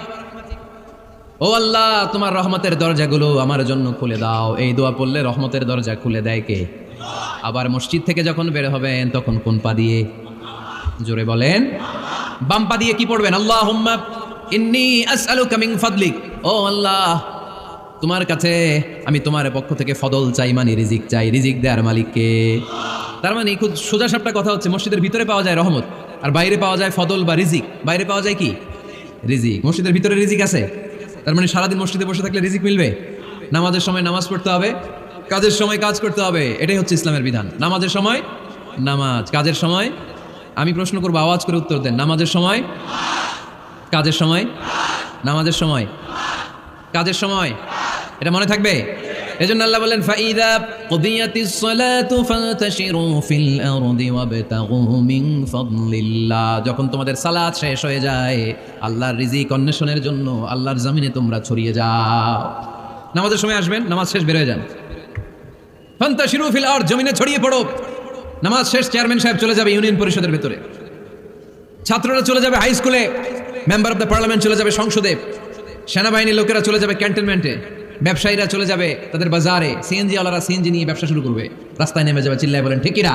Speaker 1: ও আল্লাহ তোমার রহমতের দরজাগুলো আমার জন্য খুলে দাও। এই দোয়া পড়লে রহমতের দরজা খুলে দেয় কে? আবার মসজিদ থেকে যখন বের হবেন তখন কোন পা দিয়ে? জোরে বলেন। বাম পা দিয়ে কি পড়বেন? আল্লাহুম্মা ইন্নী আসআলুকা মিন ফাদলিক, ও আল্লাহ তোমার কাছে আমি তোমার পক্ষ থেকে ফদল চাই, মানে রিজিক চাই। রিজিক দেওয়ার মালিক কে? তার মানে খুব সোজা সাপটা কথা হচ্ছে, মসজিদের ভিতরে পাওয়া যায় রহমত, আর বাইরে পাওয়া যায় ফদল বা রিজিক। বাইরে পাওয়া যায় কি? রিজিক। মসজিদের ভিতরে রিজিক আছে, তার মানে সারাদিন মসজিদে বসে থাকলে রিজিক মিলবে? নামাজের সময় নামাজ পড়তে হবে, কাজের সময় কাজ করতে হবে, এটাই হচ্ছে ইসলামের বিধান। নামাজের সময় নামাজ, কাজের সময়, আমি প্রশ্ন করবো আওয়াজ করে উত্তর দেন। নামাজের সময়, কাজের সময়, নামাজের সময়, কাজের সময়, এটা মনে থাকবে। এজন্য আল্লাহ বলেন ফাইদা কুদিয়াতিস সালাতু ফান্তাশিরু ফিল আরদি ওয়াবতাগু মিন ফাদলিল্লাহ, যখন তোমাদের সালাত শেষ হয়ে যায় আল্লাহর রিজিক অন্বেষণের জন্য আল্লাহর জমিনে তোমরা ছড়িয়ে যাও। নামাজের সময় আসবেন, নামাজ শেষ বের হয়ে যান। ফান্তাশিরু ফিল আরদ, জমিনে ছড়িয়ে পড়ো। নামাজ শেষ চেয়ারম্যান সাহেব চলে যাবে ইউনিয়ন পরিষদের ভেতরে, ছাত্ররা চলে যাবে হাই স্কুলে, মেম্বার অফ দ্য পার্লামেন্ট চলে যাবে সংসদে, সেনাবাহিনীর লোকেরা চলে যাবে ক্যান্টনমেন্টে, ব্যবসায়ীরা চলে যাবে তাদের বাজারে, সিএনজি ওয়ালারা সিএনজি নিয়ে ব্যবসা শুরু করবে, রাস্তায় নেমে যাবে, চিল্লায় বলেন ঠিক কিনা?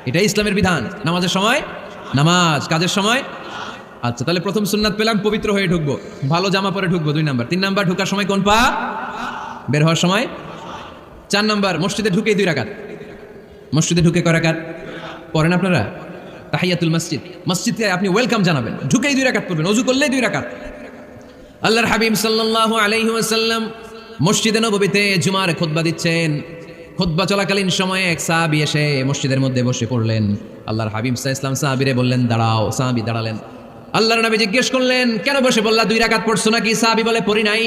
Speaker 1: এটাই ইসলামের বিধান। নামাজের সময় নামাজ, কাজের সময়। আচ্ছা, তাহলে প্রথম সুন্নাত পেলাম, পবিত্র হয়ে ঢুকবো, ভালো জামা পরে ঢুকবো 2 নাম্বার। 3 নাম্বার, ঢোকার সময় কোন পা? বের হওয়ার সময় 4 নাম্বার, মসজিদে ঢুকেই 2 রাকাত। মসজিদে ঢুকে কয় রাকাত পড়েন আপনারা? তাহিয়াতুল মসজিদ, মসজিদে আপনি ওয়েলকাম জানাবেন, ঢুকেই 2 রাকাত পড়বেন, ওযু করলেই 2 রাকাত। আল্লাহর হাবিব সাল্লাল্লাহু আলাইহি ওয়াসাল্লাম মসজিদে নববীতে জুমার খুতবা দিচ্ছেন। খুতবা চলাকালীন সময়ে এক সাহাবী এসে মসজিদের মধ্যে বসে পড়লেন। আল্লাহর হাবিব সাল্লাল্লাহু আলাইহি ওয়াসাল্লাম সাহাবীরে বললেন দাঁড়াও। সাহাবী দাঁড়ালেন। আল্লাহর নবী জিজ্ঞেস করলেন কেন বসে বললা? 2 রাকাত পড়ছো নাকি? সাহাবী বলে পড়ি নাই।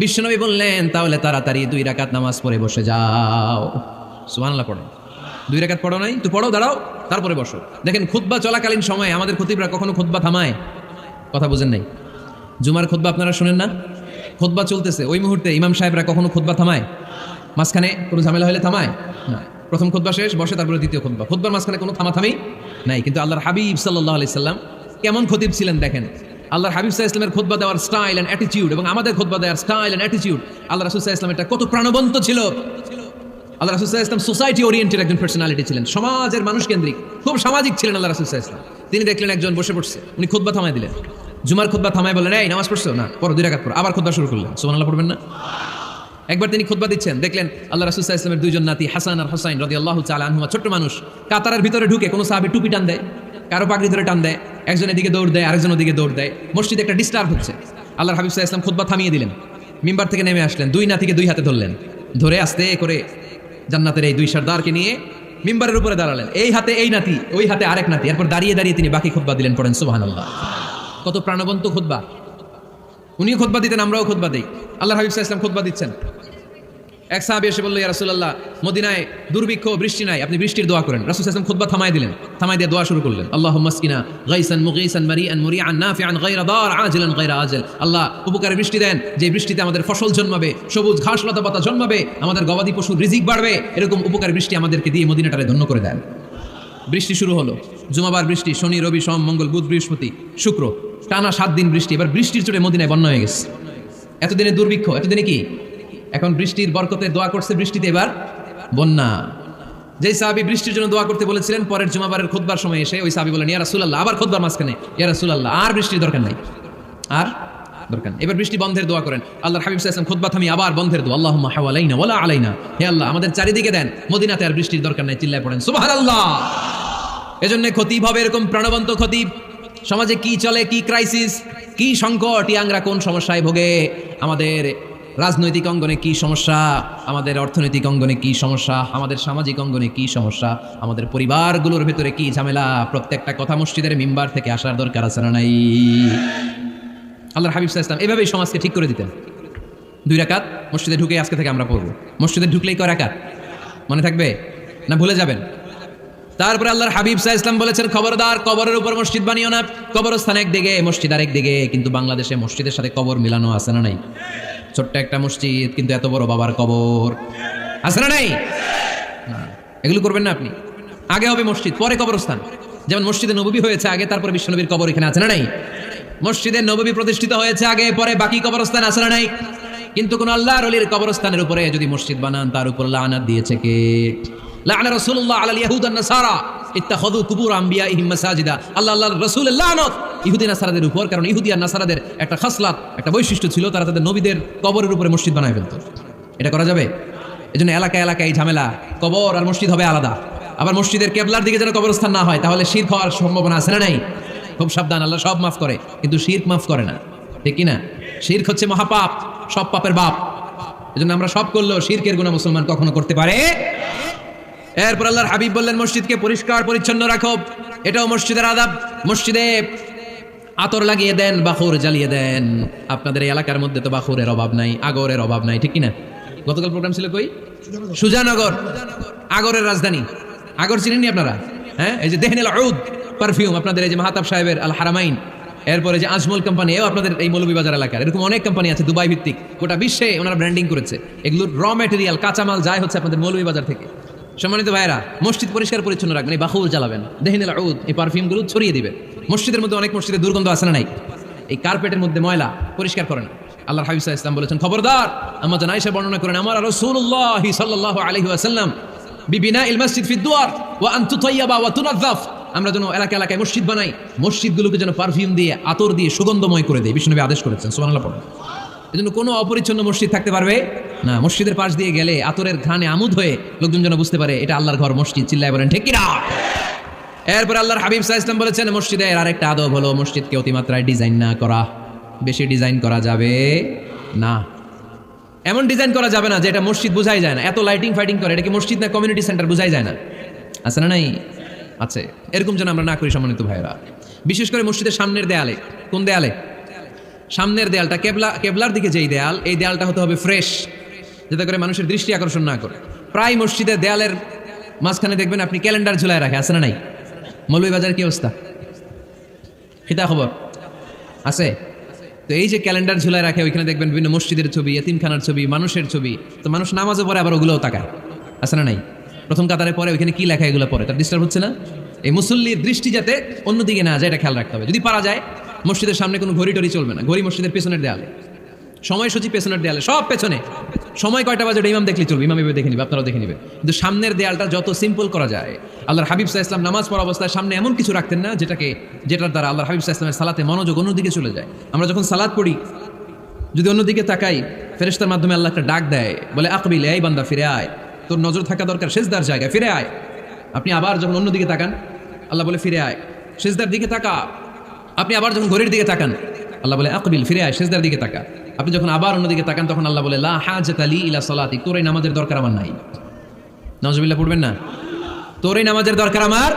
Speaker 1: বিশ্বনবী বললেন তাহলে তাড়াতাড়ি 2 রাকাত নামাজ পড়ে বসে যাও। সুবহানাল্লাহ পড়ো। 2 রাকাত পড়ো নাই তো পড়ো, দাঁড়াও, তারপরে বসো। দেখেন খুতবা চলাকালীন সময়ে আমাদের খতিবরা কখনো খুতবা থামায়? কথা বুঝেন নাই? জুমার খুতবা আপনারা শুনেন না? খুতবা চলতেছে, ওই মুহূর্তে ইমাম সাহেবরা কখনো খুতবা থামায়? মাঝখানে কোনো ঝামেলা হলে থামায় না। প্রথম খুতবা শেষ, বসে, তারপরে দ্বিতীয় খুতবা। খুতবার মাঝখানে কোনো থামাথামি নাই। কিন্তু আল্লাহর হাবিব সাল্লাল্লাহু আলাইহি সাল্লাম কেমন খতিব ছিলেন দেখেন। আল্লাহর হাবিব সাল্লাল্লাহু আলাইহি সাল্লামের খুতবা দেওয়ার স্টাইল এন্ড অ্যাটিটিউড এবং আমাদের খুতবা দেওয়ার স্টাইল এন্ড অ্যাটিটিউড, আল্লাহ রাসূল সাল্লাল্লাহু আলাইহি সাল্লাম এটা কত প্রাণবন্ত ছিল। আল্লাহ রাসূল সাল্লাল্লাহু আলাইহি সাল্লাম সোসাইটি ওরিয়েন্টেড একজন পার্সোনালিটি ছিলেন, সমাজের মানুষ কেন্দ্রিক, খুব সামাজিক ছিলেন আল্লাহ রাসূল সাল্লাল্লাহু আলাইহি সাল্লাম। তিনি দেখলেন একজন বসে পড়ছে, উনি খুতবা থামায় দিলেন। জুমার খুতবা থামায় বললেন এই নামাজ পড়ছো না, পড়ো 2 রাকাত পড়ো। আবার খুতবা শুরু করলেন। সুবহানাল্লাহ পড়বেন না? একবার তিনি খুতবা দিচ্ছেন, দেখলেন আল্লাহ রাসূল সাল্লাল্লাহু আলাইহি ওয়াসাল্লামের 2 জন নাতি হাসান আর হুসাইন রাদিয়াল্লাহু তাআলা আনহুমা, ছোট্ট মানুষ, কাতারের ভিতরে ঢুকে কোনো সাহাবী টুপি টান দেয়, কারো পাগড়ি ধরে টান দেয়, একজন এদিকে দৌড় দেয়, আরেকজন ওদিকে দৌড় দেয়। মসজিদে একটা ডিস্টার্ব হচ্ছে। আল্লাহর হাবিব সাল্লাল্লাহু আলাইহি ওয়াসাল্লাম খুতবা থামিয়ে দিলেন, মিম্বার থেকে নেমে আসলেন, 2 নাতিকে 2 হাতে ধরলেন, ধরে আস্তে করে জান্নাতের এই 2 সর্দারকে নিয়ে মিম্বারের উপরে দাঁড়ালেন। এই হাতে এই নাতি, ওই হাতে আরেক নাতি। এরপর দাঁড়িয়ে দাঁড়িয়ে তিনি বাকি খুতবা দিলেন। পড়েন সুবহানাল্লাহ। কত প্রাণবন্ত খুতবা। উনিও খুতবা দিতেন, আমরাও খুতবা দিই। আল্লাহর হাবিব সাল্লাল্লাহু আলাইহি ওয়াসাল্লাম খুতবা দিচ্ছেন, এক সাহাবী এসে বলল ইয়া রাসূলুল্লাহ, মদিনায় দুর্ভিক্ষ, বৃষ্টি নাই, আপনি বৃষ্টির দোয়া করেন। রাসূল সাল্লাল্লাহু আলাইহি ওয়াসাল্লাম খুতবা থামায় দিলেন, থামায় দিয়ে দোয়া শুরু করলেন। আল্লাহুম্মা আসকিনা গাইসান মুগীসান মারিআন মুরিআন নাফিআন গায়রা দার আজিলান গায়রা আজল। আল্লাহ উপকারে বৃষ্টি দেন, যে বৃষ্টিতে আমাদের ফসল জন্মাবে, সবুজ ঘাস লতা পাতা জন্মাবে, আমাদের গবাদি পশুর রিজিক বাড়বে, এরকম উপকারী বৃষ্টি আমাদেরকে দিয়ে মদিনাটারে ধন্য করে দেন। বৃষ্টি শুরু হলো। জুমাবার বৃষ্টি, শনি রবি সোম মঙ্গল বুধ বৃহস্পতি শুক্র, টানা 7 দিন বৃষ্টি। এবার বৃষ্টির চোটে মদিনায় বন্যা হয়ে গেছে। এতদিনে দুর্ভিক্ষ, এতদিনে কি? এখন বৃষ্টির বরকতের দোয়া করছে, বৃষ্টিতে এবার বন্যা। যেই সাহাবী বৃষ্টির জন্য দোয়া করতে বলেছিলেন, পরের জুমাবারের খুতবার সময় এসে ওই সাহাবী বলেন ইয়া রাসূলুল্লাহ, আবার খুতবার মাঝখানে ইয়া রাসূলুল্লাহ, আর বৃষ্টির দরকার নাই, আর দরকার নেই, এবার বৃষ্টি বন্ধের দোয়া করেন। আল্লাহর হাবিব সাল্লাল্লাহু আলাইহি ওয়াসাল্লাম খুতবা থামিয়ে আবার বন্ধের দোয়া, আল্লাহুম্মা হাওয়ালাইনা ওয়ালা আলাইনা, হে আল্লাহ আমাদের চারিদিকে দেন, মদিনাতে আর বৃষ্টির দরকার নাই। চিল্লায় পড়েন সুবহানাল্লাহ। এজন্য খতিব হবে এরকম প্রাণবন্ত খতিব। সমাজে কি চলে, কি ক্রাইসিস, কি সংকট, ইয়াংরা কোন সমস্যায় ভোগে, আমাদের রাজনৈতিক অঙ্গনে কি সমস্যা, আমাদের অর্থনৈতিক অঙ্গনে কি সমস্যা, আমাদের সামাজিক অঙ্গনে কি সমস্যা, আমাদের পরিবারগুলোর ভেতরে কি ঝামেলা, প্রত্যেকটা কথা মসজিদের মিম্বার থেকে আসার দরকার আছে না নাই? আল্লাহর হাবিব সাল্লাল্লাহু আলাইহি ওয়াসাল্লাম এভাবেই সমাজকে ঠিক করে দিতেন। 2 রাকাত মসজিদে ঢুকে আজকে থেকে আমরা পড়বো। মসজিদে ঢুকলেই কয় রাকাত মনে থাকবে না ভুলে যাবেন? তারপরে আল্লাহর হাবিব সাল্লাল্লাহু আলাইহি ওয়াসাল্লাম বলেছেন, খবরদার কবরের উপর মসজিদ বানিও না। কবরস্থান একদিকে, মসজিদ আরেক দিকে। কিন্তু বাংলাদেশে মসজিদের সাথে কবর মিলানো আছে না নাই? ছোট্ট একটা মসজিদ কিন্তু এত বড় বাবার কবর আছে না নাই? না, এগুলো করবেন না আপনি। আগে হবে মসজিদ, পরে কবরস্থান। যেমন মসজিদে নববী হয়েছে আগে, তারপরে বিশ্বনবীর কবর এখানে আছে না নাই? মসজিদে নববী প্রতিষ্ঠিত হয়েছে আগে, পরে বাকি কবরস্থান আছে না নাই? কিন্তু কোন আল্লাহর ওলির কবরস্থানের উপরে যদি মসজিদ বানান, তার উপর লানাত দিয়েছে কে? লাআনা রাসূলুল্লাহ আলাল ইয়াহুদ ওয়ান নাসারা ইত্তাখাযু কুবুর আমবিয়াইহিম মাসাজিদা। আল্লাহর রাসূলের লানত ইহুদি নাসারাদের উপর, কারণ ইহুদি আর নাসারাদের একটা খাসলাত, একটা বৈশিষ্ট্য ছিল, তারা তাদের নবীদের কবরের উপরে মসজিদ বানায় ফেলতো। এটা করা যাবে? এজন্য এলাকায় এলাকায় এই ঝামেলা, কবর আর মসজিদ হবে আলাদা। আবার মসজিদের কেবলার দিকে যেন কবরস্থান না হয়, তাহলে শিরক হওয়ার সম্ভাবনা আছে না নাই? খুব সাবধান, আল্লাহ সব মাফ করে কিন্তু শিরক মাফ করে না, ঠিক কি না? শিরক হচ্ছে মহাপাপ, সব পাপের বাপ। এজন্য আমরা সব করলেও শিরকের গুনাহ মুসলমান কখনো করতে পারে। এরপর আল্লাহর হাবিব বললেন, মসজিদকে পরিষ্কার পরিচ্ছন্ন রাখো, এটাও মসজিদের আদাব। মসজিদে আতর লাগিয়ে দেন, বাখুর জ্বালিয়ে দেন। আপনাদের এই এলাকার মধ্যে তো বাখুরের অভাব নাই, আগরের অভাব নাই, ঠিক কিনা? গতকাল প্রোগ্রাম ছিল কই? সুজানগর, আগরের রাজধানী। আগর চিনেননি আপনারা? হ্যাঁ, এই যে দেহনেল উদ পারফিউম, আপনাদের এই যে মাহতাব সাহেবের আল হারামাইন, এরপরে যে আজমল কোম্পানি, এও আপনাদের এই মৌলভীবাজার এলাকার। এরকম অনেক কোম্পানি আছে দুবাই ভিত্তিক, গোটা বিশ্বে ওনারা ব্র্যান্ডিং করেছে। এগুলোর র ম্যাটেরিয়াল, কাঁচামাল যায় হচ্ছে আপনাদের মৌলভীবাজার থেকে। সম্মানিত ভাইরা, মসজিদ পরিষ্কার পরিচ্ছন্ন রাখবেন, এই বাখুর জ্বালাবেন, দেহনেল উদ, এই পারফিউমগুলো ছড়িয়ে দিবেন। মসজিদের মধ্যে অনেক মসজিদে দুর্গন্ধ আছে না নাই? এই কার্পেটের মধ্যে ময়লা, পরিষ্কার করেন। আল্লাহর হাবিব সাল্লাল্লাহু আলাইহি ওয়াসাল্লাম বলেছেন, খবরদার। আম্মা জান আয়েশা বর্ণনা করেন, আমার রাসূলুল্লাহ সাল্লাল্লাহু আলাইহি ওয়াসাল্লাম বিবিনাইল মসজিদ ফি দুয়ার ওয়া আন তুতাইয়াবা ওয়া তুনাযাফ। আমরা যেন এলাকা এলাকায় মসজিদ বানাই, মসজিদগুলোকে যেন পারফিউম দিয়ে, আতর দিয়ে সুগন্ধময় করে দেয়, বিষ্ণুনবী আদেশ করেছেন। সুবহানাল্লাহ পড়ুন। এজন্য কোনো অপরিচ্ছন্ন মসজিদ থাকতে পারবে না। মসজিদের পাশ দিয়ে গেলে আতরের ঘ্রাণে আমোদ হয়ে লোকজন যেন বুঝতে পারে এটা আল্লাহর ঘর, মসজিদ। চিল্লায় বলেন ঠিক কি না? এরপর আল্লাহর হাবিব সাল্লাল্লাহু আলাইহি ওয়াসাল্লাম বলেছেন, মসজিদের আরেকটা আদব হলো মসজিদকে অতিমাত্রায় ডিজাইন না করা। বেশি ডিজাইন করা যাবে না। এমন ডিজাইন করা যাবে না যে এটা মসজিদ বোঝাই যায় না। এত লাইটিং ফাইটিং করে, এটা কি মসজিদ না কমিউনিটি সেন্টার বোঝাই যায় না? আছে না নাই? আছে। এরকম যেন আমরা না করি সম্মানিত ভাইরা। বিশেষ করে মসজিদের সামনের দেয়ালে। কোন দেয়ালে? সামনের দেয়ালটা, কেবলার দিকে যেই দেয়াল, এই দেয়ালটা হতে হবে ফ্রেশ, যাতে করে মানুষের দৃষ্টি আকর্ষণ না করে। প্রায় মসজিদের দেয়ালের মাঝখানে দেখবেন আপনি ক্যালেন্ডার ঝুলায় রাখে, আছে না নাই? মৌলভীবাজারের কি অবস্থা? খিতা খবর আছে? তো এই যে ক্যালেন্ডার ঝুলায় রাখে, ওইখানে দেখবেন বিভিন্ন মসজিদের ছবি, এতিমখানার ছবি, মানুষের ছবি। তো মানুষ নামাজও পড়ে, আবার ওগুলোও তাকায়, আছে না নাই? প্রথম কাতারে পরে ওইখানে কি লেখা, এগুলো পরে তার ডিস্টার্ব হচ্ছে না? এই মুসল্লির দৃষ্টি যাতে অন্যদিকে না যায়, এটা খেয়াল রাখতে হবে। যদি পারা যায়, মসজিদের সামনে কোনো ঘড়ি টড়ি চলবে না। ঘড়ি মসজিদের পেছনের দেয়ালে, সময়সূচি পেছনের দেয়ালে, সব পেছনে। সময় কয়টা বাজে ওটা ইমাম দেখলে চলবে, ইমাম এভাবে দেখে নিবে, আপনারাও দেখে নিবে। কিন্তু সামনের দেয়ালটা যত সিম্পল করা যায়। আল্লাহর হাবিব সাল্লাল্লাহু আলাইহি ওয়াসাল্লাম নামাজ পড়া অবস্থায় সামনে এমন কিছু রাখতেন না যেটার দ্বারা আল্লাহর হাবিব সাল্লাল্লাহু আলাইহি ওয়াসাল্লামের সালাতে মনোযোগ অন্যদিকে চলে যায়। আমরা যখন সালাত পড়ি, যদি অন্যদিকে তাকাই, ফেরেশতার মাধ্যমে আল্লাহ একটা ডাক দেয়, বলে আকবিল, এই বান্দা ফিরে আয়, তোর নজর থাকা দরকার সিজদার জায়গায়, ফিরে আয়। আপনি আবার যখন অন্যদিকে তাকান, আল্লাহ বলে ফিরে আয়, সিজদার দিকে তাকা। আপনি আবার যখন ঘড়ির দিকে তাকান, আল্লাহ বলে আকবিল, ফিরে আয়, সিজদার দিকে তাকা। আপনি যখন আবার অন্যদিকে তাকান, তখন আল্লাহ বলে লা হাজাতা লি ইলা সালাতি, তোর এই নামাজের দরকার আমার নাই। নাউজুবিল্লাহ পড়বেন না? তোর এই নামাজের দরকার আমার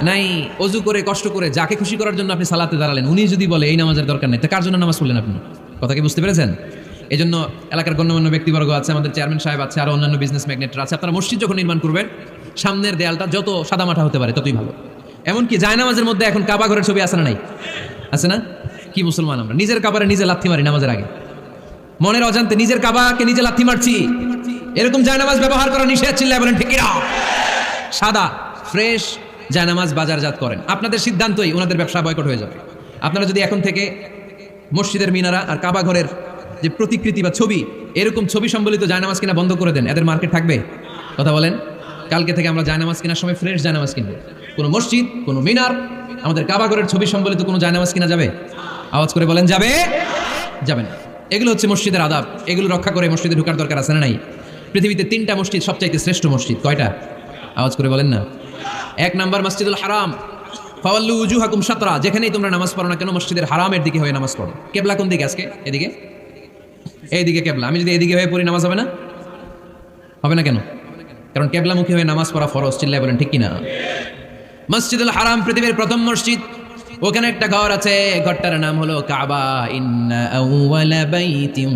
Speaker 1: নাই। অজু করে কষ্ট করে যাকে খুশি করার জন্য আপনি সালাতে দাঁড়ালেন, উনি যদি বলে এই নামাজের দরকার নেই, তা কার জন্য নামাজ পড়লেন আপনি? কথা কি বুঝতে পেরেছেন? এই জন্য এলাকার গণ্যমান্য ব্যক্তিবর্গ আছে, আমাদের চেয়ারম্যান সাহেব আছে, আর অন্যান্য বিজনেস ম্যাগনেটরা আছে, আপনারা মসজিদ যখন নির্মাণ করবেন, সামনের দেয়ালটা যত সাদামাটা হতে পারে ততই ভালো। এমনকি জায়নামাজের মধ্যে এখন কাবা ঘরের ছবি আছে না নাই? আছে না? কি মুসলমান আমরা, নিজের কাবারে নিজে লাথি মারি নামাজের আগে, মনের অজান্তে নিজের কাবাকে নিজে লাথি মারছি। এরকম জায়নামাজ ব্যবহার করা নিষেধ। চিল্লায় বলেন ঠিক কিনা? সাদা ফ্রেশ জায়নামাজ বাজারজাত করেন, আপনাদের সিদ্ধান্তই ওনাদের ব্যবসা বয়কট হয়ে যাবে। আপনারা যদি এখন থেকে মসজিদের মিনারা আর কাবা ঘরের যে প্রতিকৃতি বা ছবি, এরকম ছবি সম্বলিত জায়নামাজ কিনা বন্ধ করে দেন, এদের মার্কেট থাকবে? কথা বলেন। কালকে থেকে আমরা জায়নামাজ কেনার সময় ফ্রেশ জায়নামাজ কিনবো। কোনো মসজিদ, কোনো মিনার, আমাদের কাবা ঘরের ছবি সম্বলিত কোনো জায়নামাজ কিনা যাবে? আওয়াজ করে বলেন যাবে? যাবে না। এগুলো হচ্ছে মসজিদের আদাব, এগুলো রক্ষা করে মসজিদে ঢোকার দরকার আছে না নাই? পৃথিবীতে 3টা মসজিদ সবচাইতে শ্রেষ্ঠ মসজিদ, কয়টা? আওয়াজ করে বলেন না। 1 নাম্বার মসজিদুল হারাম, ফাওয়াল্লু উজুহাকুম শাতরা, যেখানেই তোমরা নামাজ পড়ো না কেন মসজিদের হারামের দিকে হয়ে নামাজ পড়ো। কেবলা কোন দিকে আজকে? এদিকে, এইদিকে কেবলা। আমি যদি এদিকে হয়ে পড়ি, নামাজ হবে না? হবে না কেন? কারণ কেবলামুখী হয়ে নামাজ পড়া ফরজ। চিল্লায় বলেন ঠিক কিনা? মসজিদুল হারাম পৃথিবীর প্রথম মসজিদ, ওখানে একটা ঘর আছে, ঘরটার নাম হলো কাবা। ইন্না আউওয়ালা বাইতিন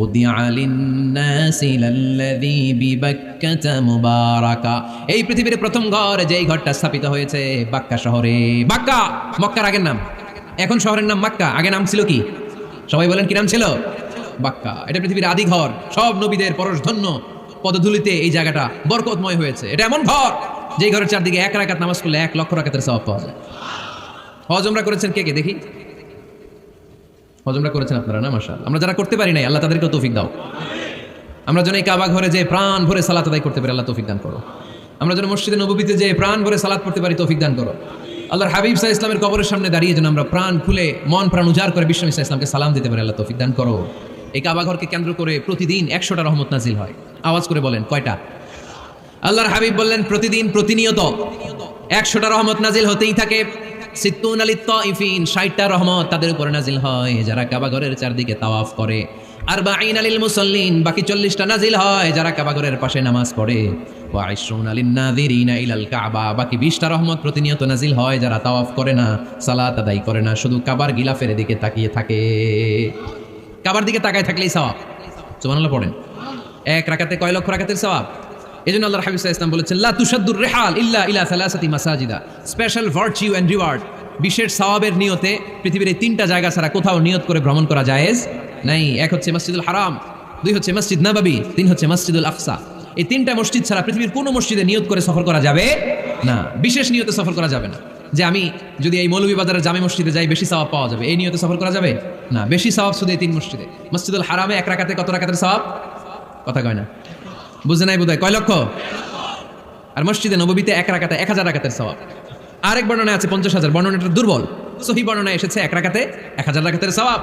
Speaker 1: উদিআ লিন-নাসি লাল্লাযী বিবাক্কাতা মুবারাকা। এই পৃথিবীর প্রথম ঘর যেই ঘরটা স্থাপিত হয়েছে বাক্কা শহরে। বাক্কা মক্কার আগের নাম, এখন শহরের নাম মক্কা, আগে নাম ছিল কি? সবাই বলেন কি নাম ছিল? বাক্কা। এটা পৃথিবীর আদি ঘর, সব নবীদের পরশধন্য পদধূলিতে এই জায়গাটা বরকতময় হয়েছে। এটা এমন ঘর যেই ঘরের চারদিকে 1 রাকাত নামাজ পড়লে 1 লক্ষ রাকাতের সওয়াব পাওয়া যায়। হজ উমরা করেছেন কে কে দেখি? হজ উমরা করেছেন আপনারা না? মাশাআল্লাহ। আমরা যারা করতে পারি নাই আল্লাহ তাদেরকে তৌফিক দাও। আমরা যেন এই কাবা ঘরে যে প্রাণ ভরে সালাত আদায় করতে পারি, আল্লাহ তৌফিক দান করো। আমরা যেন মসজিদে নববীতে যে প্রাণ ভরে সালাত পড়তে পারি, তৌফিক দান করো। আল্লাহর হাবিব সাল্লাল্লাহু আলাইহি ইসলামের কবরের সামনে দাঁড়িয়ে যেন আমরা প্রাণ খুলে মন প্রাণ উজাড় করে বিশ্বনবী সাল্লাল্লাহু আলাইহি ইসলামকে সালাম দিতে পারি, আল্লাহ তৌফিক দান করো। এই কাবা ঘরকে কেন্দ্র করে প্রতিদিন 100টা রহমত নাজিল হয়। আওয়াজ করে বলেন কয়টা? আল্লাহর হাবিব বললেন প্রতিদিন প্রতিনিয়ত 100টা রহমত নাজিল হতেই থাকে। 60টা রহমত তাদের উপরে নাজিল হয় যারা কাবা ঘরের চারদিকে তাওয়াফ করে। 40 লিল মুসাল্লিন, বাকি 40টা নাজিল হয় যারা কাবা ঘরের পাশে নামাজ পড়ে। 20 লিন নাযিরিনা ইলাল কাবা, বাকি 20টা রহমত প্রতিনিয়ত নাজিল হয় যারা তাওয়াফ করে না, সালাত আদায় করে না, শুধু কাবার গিলাফের দিকে তাকিয়ে থাকে। কাবার দিকে তাকায় থাকলেই সওয়াব। সুবহানাল্লাহ পড়েন। 1 রাকাতে কয় লক্ষ রাকাতের সওয়াব? এজন্য আল্লাহর হাবিব সাল্লাল্লাহু আলাইহি ওয়াসাল্লাম বলেছেন লা তুশাদ্দুর রিহাল ইল্লা ইলা সালাসাতি মাসাজিদা। স্পেশাল ভার্চু এন্ড রিওয়ার্ড, বিশেষ সওয়াবের নিয়তে পৃথিবীর এই 3টা জায়গা ছাড়া কোথাও নিয়ত করে ভ্রমণ করা জায়েজ নাই। 1 হচ্ছে মসজিদুল হারাম, 2 হচ্ছে মসজিদ নববী, 3 হচ্ছে মসজিদুল আকসা। এই 3টা মসজিদ ছাড়া পৃথিবীর কোনো মসজিদে নিয়ত করে সফর করা যাবে না। বিশেষ নিয়তে সফর করা যাবে না, যে আমি যদি এই মৌলভীবাজারের জামে মসজিদে যাই বেশি সওয়াব পাওয়া যাবে, এই নিয়তে সফর করা যাবে না। বেশি সওয়াব শুধু এই 3 মসজিদে। মসজিদুল হারামে 1 রাকাতে কত রাকাতের সওয়াব? কথা কয় না, বুঝে নাই বোধহয়। কয় লক্ষ? আর মসজিদে নববীতে 1 রাকাতে 1000 রাকাতের সওয়াব। আরেক বর্ণনায় আছে 50,000, বর্ণনাটা দুর্বল। সহিহ বর্ণনায় এসেছে 1 রাকাতে 1000 রাকাতের সওয়াব।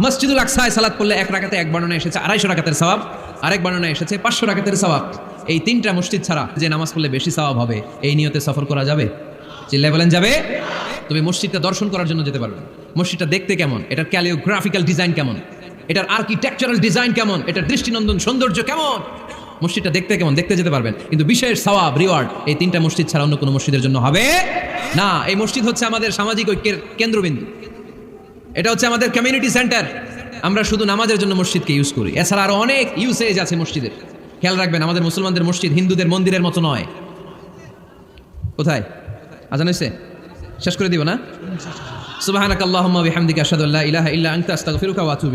Speaker 1: মসজিদুল আকসায় সালাত পড়লে 1 রাকাতে, এক বর্ণনায় এসেছে 250 রাকাতের সওয়াব, আরেক বর্ণনায় এসেছে 500 রাকাতের সওয়াব। এই 3টা মসজিদ ছাড়া যে নামাজ পড়লে বেশি সওয়াব হবে, এই নিয়তে সফর করা যাবে? চিল্লায় বলেন যাবে। তবে মসজিদটা দর্শন করার জন্য যেতে পারবেন। মসজিদটা দেখতে কেমন, এটার ক্যালিওগ্রাফিক্যাল ডিজাইন কেমন, এটার আর্কিটেকচারাল ডিজাইন কেমন, এটার দৃষ্টিনন্দন সৌন্দর্য কেমন, মসজিদটা দেখতে কেমন, দেখতে যেতে পারবেন। কিন্তু বিশেষ সওয়াব রিওয়ার্ড এই 3টা মসজিদ ছাড়া অন্য কোনো মসজিদের জন্য হবে না। এই মসজিদ হচ্ছে আমাদের সামাজিক ঐক্যের কেন্দ্রবিন্দু, এটা হচ্ছে আমাদের কমিউনিটি সেন্টার। আমরা শুধু নামাজের জন্য মসজিদকে ইউজ করি, এছাড়া আরো অনেক ইউসেজ আছে মসজিদের। খেয়াল রাখবেন, আমাদের মুসলমানদের মসজিদ হিন্দুদের মন্দিরের মতো নয়। কোথায় আজান হয়েছে? শেষ করে দিব না? সুবহানাকাল্লাহুম্মা ওয়া বিহামদিকা আশহাদু আল্লা ইলাহা ইল্লা আনতা আস্তাগফিরুকা ওয়া আতুবু